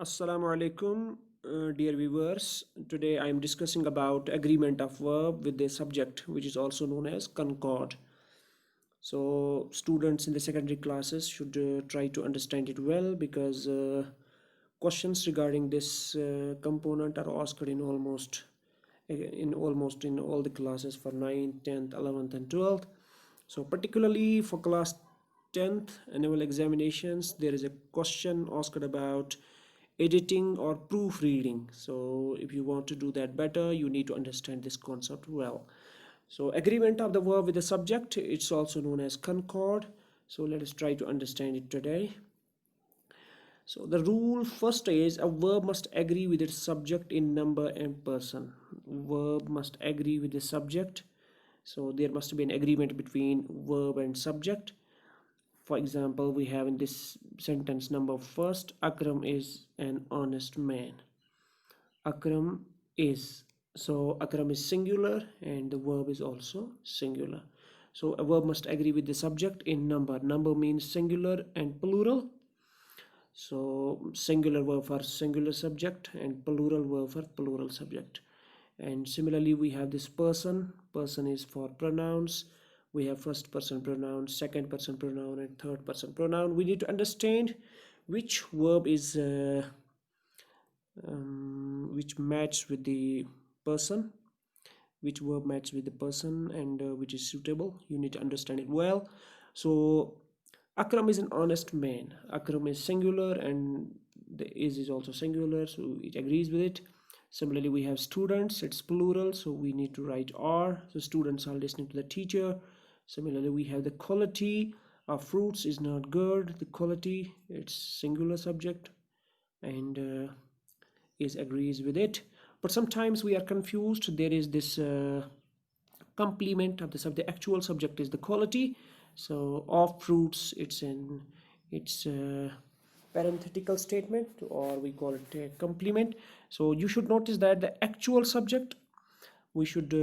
Assalamu alaikum, dear viewers. Today I am discussing about agreement of verb with the subject, which is also known as concord. So students in the secondary classes should try to understand it well because questions regarding this component are asked in all the classes for 9th, 10th, 11th, and 12th. So particularly for class 10th annual examinations, there is a question asked about editing or proofreading. So if you want to do that better, you need to understand this concept well. So agreement of the verb with the subject, it's also known as concord. So let us try to understand it today. So the rule first is a verb must agree with its subject in number and person. Verb must agree with the subject. So there must be an agreement between verb and subject. For example, we have in this sentence number first, Akram is an honest man. Akram is. So Akram is singular and the verb is also singular. So a verb must agree with the subject in number. Number means singular and plural. So singular verb for singular subject and plural verb for plural subject. And similarly we have this person. Person is for pronouns. We have first person pronoun, second person pronoun, and third person pronoun. We need to understand which verb is which match with the person, which verb match with the person, and which is suitable. You need to understand it well. So Akram is an honest man. Akram is singular and the is also singular, so it agrees with it. Similarly, we have students, it's plural, so we need to write are. So students are listening to the teacher. Similarly, we have the quality of fruits is not good. The quality, it's singular subject and is agrees with it. But sometimes we are confused. There is this complement of the subject. The actual subject is the quality. So of fruits, it's parenthetical statement, or we call it a complement. So you should notice that the actual subject, we should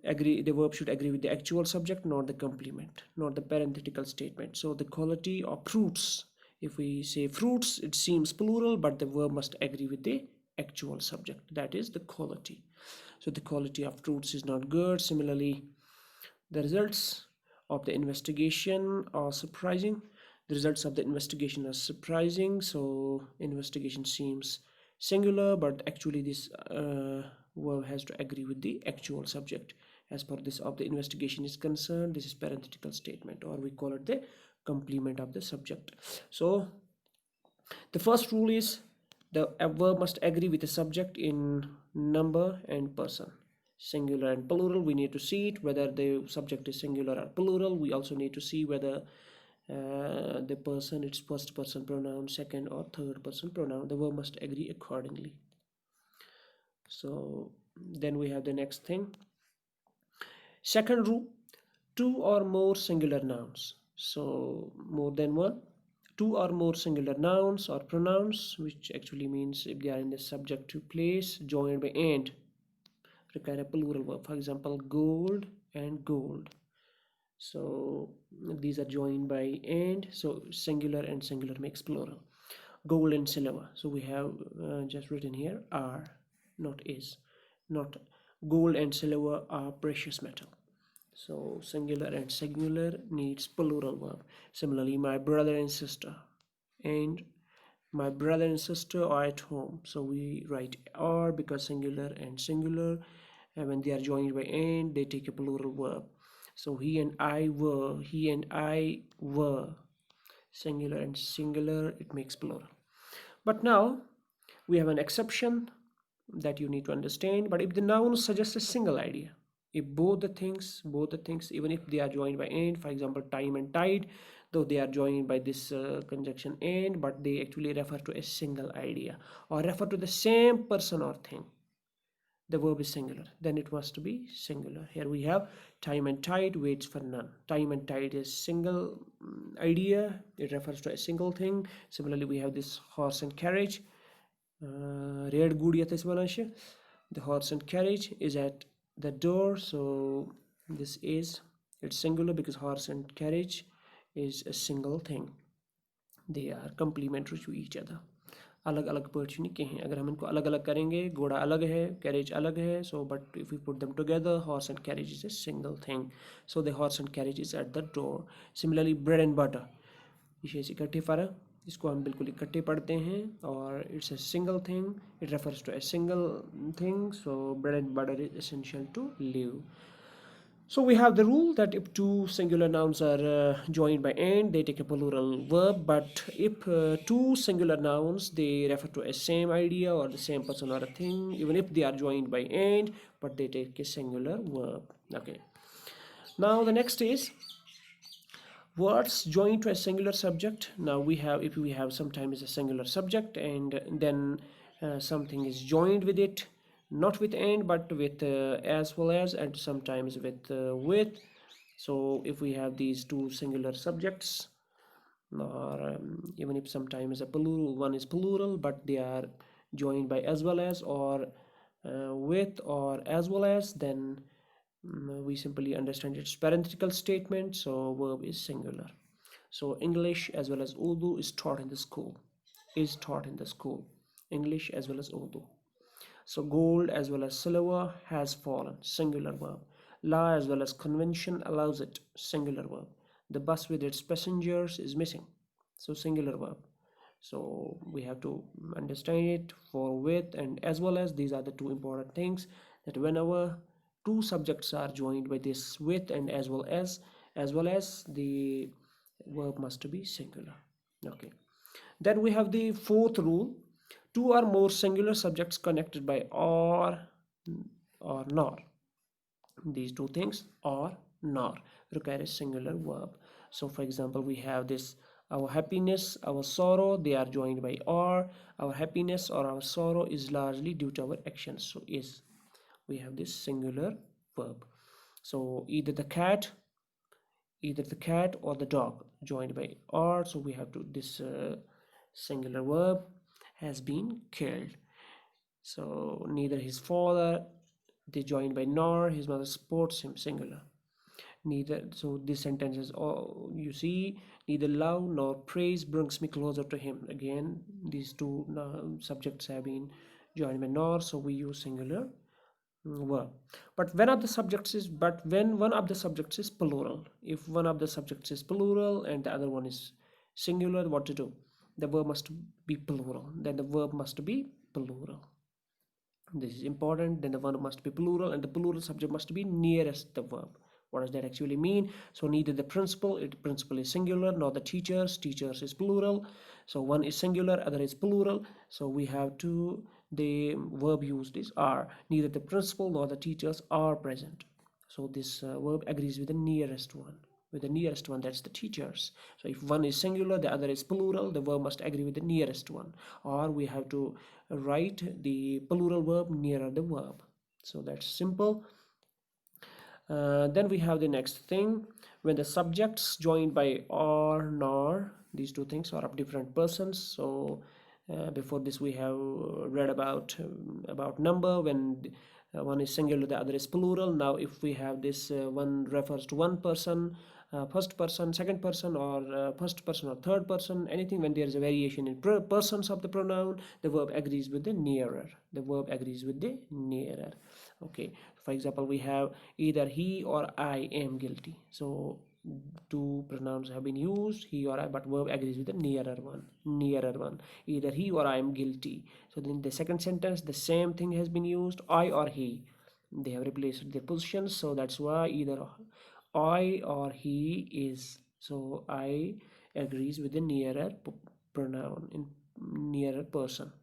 agree, the verb should agree with the actual subject, not the complement, not the parenthetical statement. So the quality of fruits, if we say fruits, it seems plural, but the verb must agree with the actual subject, that is the quality. So the quality of fruits is not good. Similarly, the results of the investigation are surprising. The results of the investigation are surprising. So investigation seems singular, but actually this verb has to agree with the actual subject. As per this of the investigation is concerned, this is parenthetical statement, or we call it the complement of the subject. So the first rule is the verb must agree with the subject in number and person. Singular and plural, we need to see it whether the subject is singular or plural. We also need to see whether the person, it's first person pronoun, second or third person pronoun. The verb must agree accordingly. So then we have the next thing. Second rule, two or more singular nouns. So more than one, two or more singular nouns or pronouns, which actually means if they are in the subjective place joined by and, require a plural verb. For example, gold and gold. So these are joined by and, so singular and singular makes plural. Gold and silver. So we have just written here are, not is. Not gold and silver are precious metal. So singular and singular needs plural verb. Similarly, my brother and sister, and my brother and sister are at home. So we write are because singular and singular, and when they are joined by and, they take a plural verb. So he and I were, singular and singular, it makes plural. But now we have an exception that you need to understand. But if the noun suggests a single idea, if both the things, even if they are joined by and, for example, time and tide, though they are joined by this conjunction and, but they actually refer to a single idea or refer to the same person or thing, the verb is singular, then it must be singular. Here we have time and tide waits for none. Time and tide is single idea, it refers to a single thing. Similarly, we have this horse and carriage. Red good the horse and carriage is at the door. So this is, it's singular because horse and carriage is a single thing, they are complementary to each other. अलग अलग पर्ची नहीं कहीं अगर हम इनको अलग अलग करेंगे घोड़ा अलग है carriage अलग है so but if we put them together horse and carriage is a single thing so the horse and carriage is at the door similarly bread and butter विशेष इकट्ठे फ़र्क इसको हम बिल्कुल इकट्ठे पढ़ते हैं और it's a single thing it refers to a single thing so bread and butter is essential to live. So we have the rule that if two singular nouns are joined by and, they take a plural verb. But if two singular nouns, they refer to a same idea or the same person or a thing, even if they are joined by and, but they take a singular verb. Okay. Now the next is words joined to a singular subject. Now we have, if we have sometimes a singular subject and then something is joined with it, not with and but with as well as, and sometimes with. So if we have these two singular subjects, or even if sometimes a plural one is plural but they are joined by as well as or with or as well as, then we simply understand its parenthetical statement, so verb is singular. So English as well as Urdu is taught in the school, is taught in the school, English as well as Urdu. So gold as well as silver has fallen, singular verb. Law as well as convention allows it, singular verb. The bus with its passengers is missing, so singular verb. So we have to understand it for with and as well as. These are the two important things, that whenever two subjects are joined by this with and as well as the verb must be singular. Okay, then we have the fourth rule: two or more singular subjects connected by or nor. These two things or nor require a singular verb. So for example, we have this: our happiness, our sorrow, they are joined by or. Our happiness or our sorrow is largely due to our actions, so is. We have this singular verb. So either the cat or the dog joined by or, so we have to this singular verb has been killed. So neither his father, they joined by nor his mother supports him, singular. Neither, so this sentence is all you see: neither love nor praise brings me closer to him. Again, these two subjects have been joined by nor, so we use singular verb. But when one of the subjects is plural, if one of the subjects is plural and the other one is singular, what to do? The verb must be plural, then the verb must be plural. This is important. Then the verb must be plural and the plural subject must be nearest the verb. What does that actually mean? So neither the principal is singular, nor the teachers is plural. So one is singular, other is plural, so we have to, the verb used is are. Neither the principal nor the teachers are present, so this verb agrees with the nearest one, that's the teachers. So if one is singular, the other is plural, the verb must agree with the nearest one, or we have to write the plural verb nearer the verb. So that's simple. Then we have the next thing: when the subjects joined by or nor, these two things are of different persons. So before this we have read about number, when one is singular the other is plural. Now if we have this one refers to one person, first person, second person, or first person or third person, anything, when there is a variation in persons of the pronoun, the verb agrees with the nearer, okay. For example, we have either he or I am guilty, so two pronouns have been used, he or I, but verb agrees with the nearer one, either he or I am guilty. So then the second sentence, the same thing has been used, I or he, they have replaced their positions, so that's why either I or he is, so I agrees with the nearer pronoun, in nearer person.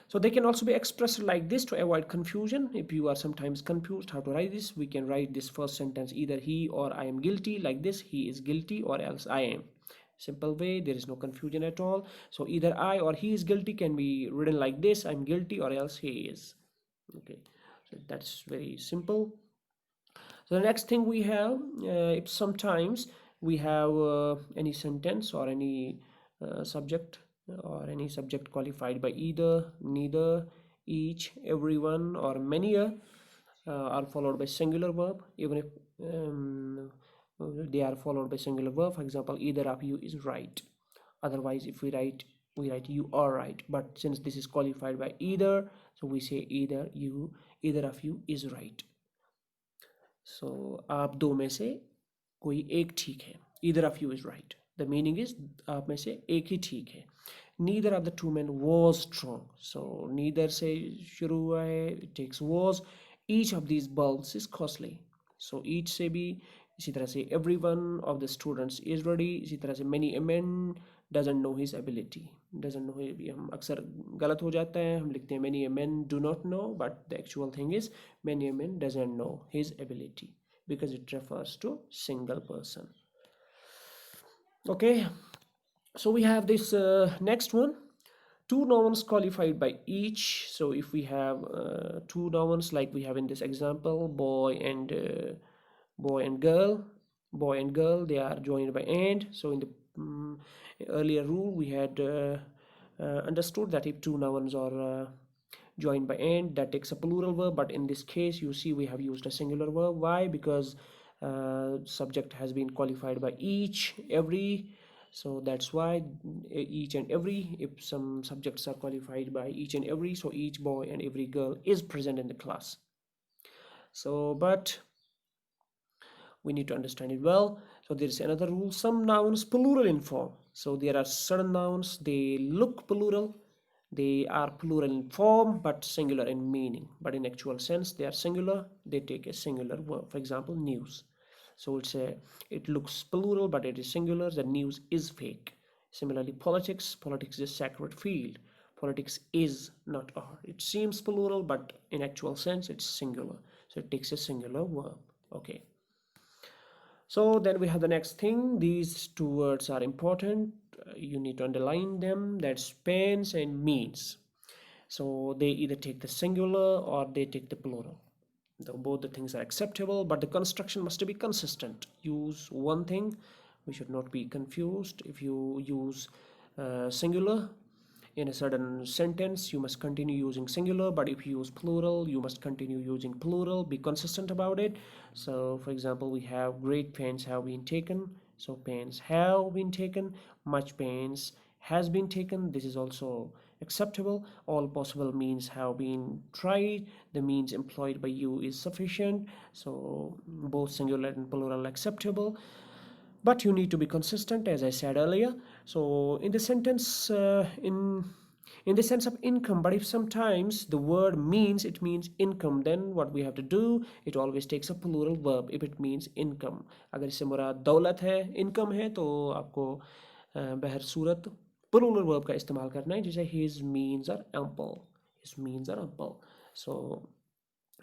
So they can also be expressed like this to avoid confusion. If you are sometimes confused how to write this, we can write this first sentence: either he or I am guilty, like this: he is guilty or else I am. Simple way, there is no confusion at all. So either I or he is guilty can be written like this: I'm guilty or else he is. Okay, so that's very simple. So the next thing we have, if sometimes we have any sentence or any subject qualified by either, neither, each, everyone, or many are followed by singular verb, even if they are followed by singular verb. For example, either of you is right. Otherwise, if we write we write you are right, but since this is qualified by either, so we say either of you is right. So आप दो में से कोई एक ठीक है, either of you is right. The meaning is आप में से एक ही ठीक है. Neither of the two men was strong. So neither से शुरू हुआ है, it takes was. Each of these bulbs is costly. So each से भी इसी तरह से every one of the students is ready. इसी तरह से many a man doesn't know his ability. Doesn't know, हम अक्सर गलत हो जाता है, हम लिखते हैं many a man do not know, but the actual thing is many a man doesn't know his ability because it refers to single person. Okay, so we have this next one, two nouns qualified by each. So if we have two nouns like we have in this example, boy and girl, they are joined by and. So in the earlier rule we had understood that if two nouns are joined by and, that takes a plural verb, but in this case you see we have used a singular verb. Why? Because subject has been qualified by each, every. So that's why each and every, if some subjects are qualified by each and every, so each boy and every girl is present in the class. So but we need to understand it well. So there is another rule, some nouns plural in form. So there are certain nouns, they look plural, they are plural in form but singular in meaning, but in actual sense they are singular, they take a singular verb. For example, news. So it looks plural but it is singular, the news is fake. Similarly, politics is a sacred field. Politics is, not are. It seems plural but in actual sense it's singular, so it takes a singular verb. Okay, so then we have the next thing, these two words are important, you need to underline them, that's pens and means. So they either take the singular or they take the plural. Both the things are acceptable, but the construction must be consistent. Use one thing, we should not be confused. If you use singular in a certain sentence, you must continue using singular, but if you use plural, you must continue using plural. Be consistent about it. So for example, we have great pains have been taken, so pains have been taken. Much pains has been taken, this is also acceptable. All possible means have been tried, the means employed by you is sufficient. So both singular and plural acceptable, but you need to be consistent, as I said earlier. So in the sentence in the sense of income, but if sometimes the word means, it means income, then what we have to do, it always takes a plural verb if it means income. अगर इससे मुराद दौलत है, income है, तो आपको बहर सूरत plural verb का इस्तेमाल करना है, जैसे his means are ample, his means are ample. So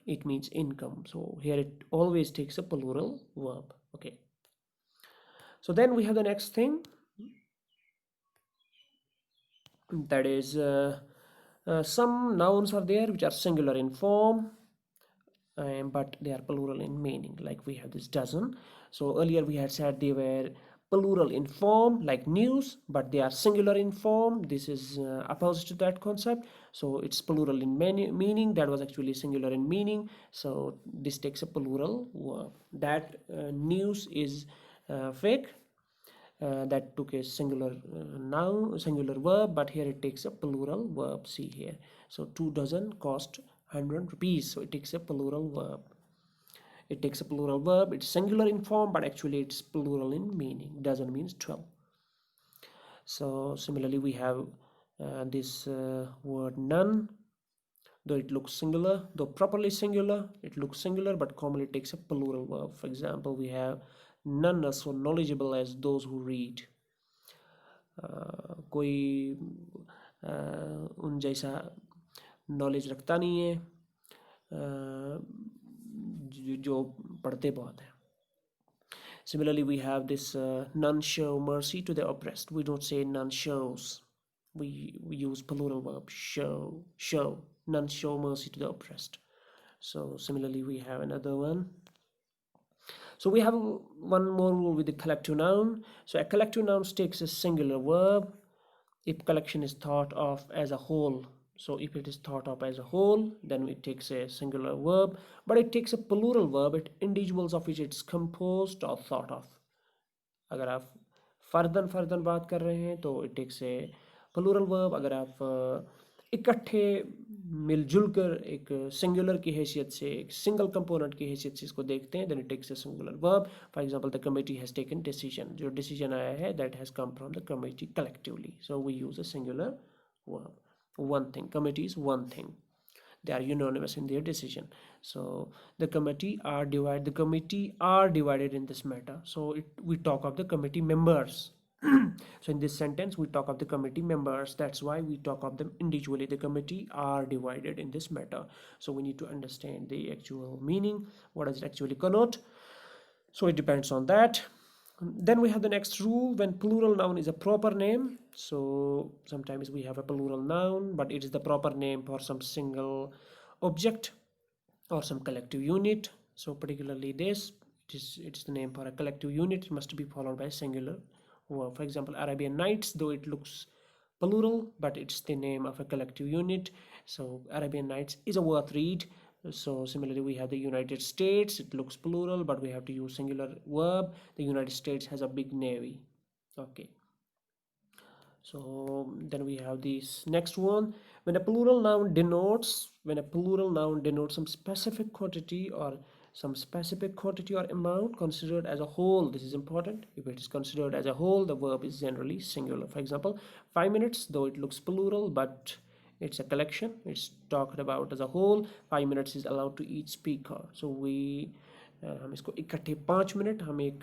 it means income, so here it always takes a plural verb. Okay, so then we have the next thing, that is some nouns are there which are singular in form, but they are plural in meaning, like we have this dozen. So earlier we had said they were plural in form like news, but they are singular in form. This is opposite to that concept, so it's plural in meaning, that was actually singular in meaning, so this takes a plural verb. That news is fake, that took a singular noun, singular verb, but here it takes a plural verb. See here, so 2 dozen cost 100 rupees, so it takes a plural verb. It takes a plural verb, it's singular in form but actually it's plural in meaning. Dozen means 12. So similarly we have this word none, though it looks singular, though properly singular, it looks singular, but commonly it takes a plural verb. For example, we have none are so knowledgeable as those who read. कोई उन जैसा knowledge रखता नहीं है जो पढ़ते बहुत हैं. Similarly, we have this none show mercy to the oppressed. We don't say none shows. We use plural verb show. None show mercy to the oppressed. So similarly, we have another one. So we have one more rule with the collective noun. So a collective noun takes a singular verb if collection is thought of as a whole. So if it is thought of as a whole, then it takes a singular verb, but it takes a plural verb at individuals of which it's composed or thought of. अगर आप further बात कर रहे हैं तो it takes a plural verb अगर आप इकट्ठे मिलजुल कर एक सिंगुलर की हैसियत से, एक सिंगल कंपोनेंट की हैसियत से इसको देखते हैं, then it takes a singular verb. For example, the committee has taken decision. जो डिसीजन आया है that has come from the committee collectively, so we use a singular verb. One thing, committee is one thing, they are unanimous in their decision. So the committee are divided in this matter, so we talk of the committee members. So in this sentence we talk of the committee members, that's why we talk of them individually. The committee are divided in this matter, so we need to understand the actual meaning, what does it actually connote. So it depends on that. Then we have the next rule: when plural noun is a proper name. So sometimes we have a plural noun, but it is the proper name for some single object or some collective unit. So particularly this, it is the name for a collective unit. It must be followed by a singular verb. For example, Arabian Nights, though it looks plural, but it's the name of a collective unit. So Arabian Nights is a worth read. So similarly, we have the United States. It looks plural, but we have to use singular verb. The United States has a big navy. Okay. So then we have this next one: when a plural noun denotes some specific quantity or amount considered as a whole. This is important. If it is considered as a whole, the verb is generally singular. For example, 5 minutes, though it looks plural, but it's a collection, it's talked about as a whole. 5 minutes is allowed to each speaker. So हम इसको इकट्ठे 5 minute, हम एक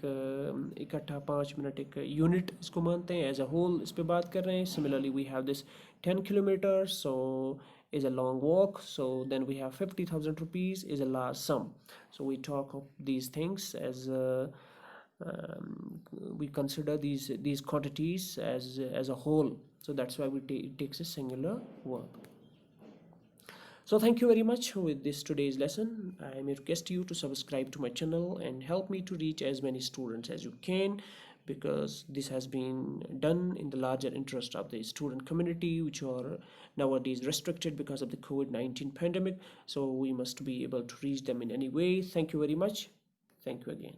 इकट्ठा 5 minute एक unit इसको मानते हैं, एज अ होल इस पे बात कर रहे हैं. Similarly we have this 10 kilometre, so is a long walk. So then we have 50,000 rupees is a large sum. So we talk of these things as we consider these quantities as a whole. So that's why it takes a singular verb. So thank you very much with this today's lesson. I may request you to subscribe to my channel and help me to reach as many students as you can, because this has been done in the larger interest of the student community, which are nowadays restricted because of the COVID-19 pandemic. So we must be able to reach them in any way. Thank you very much. Thank you again.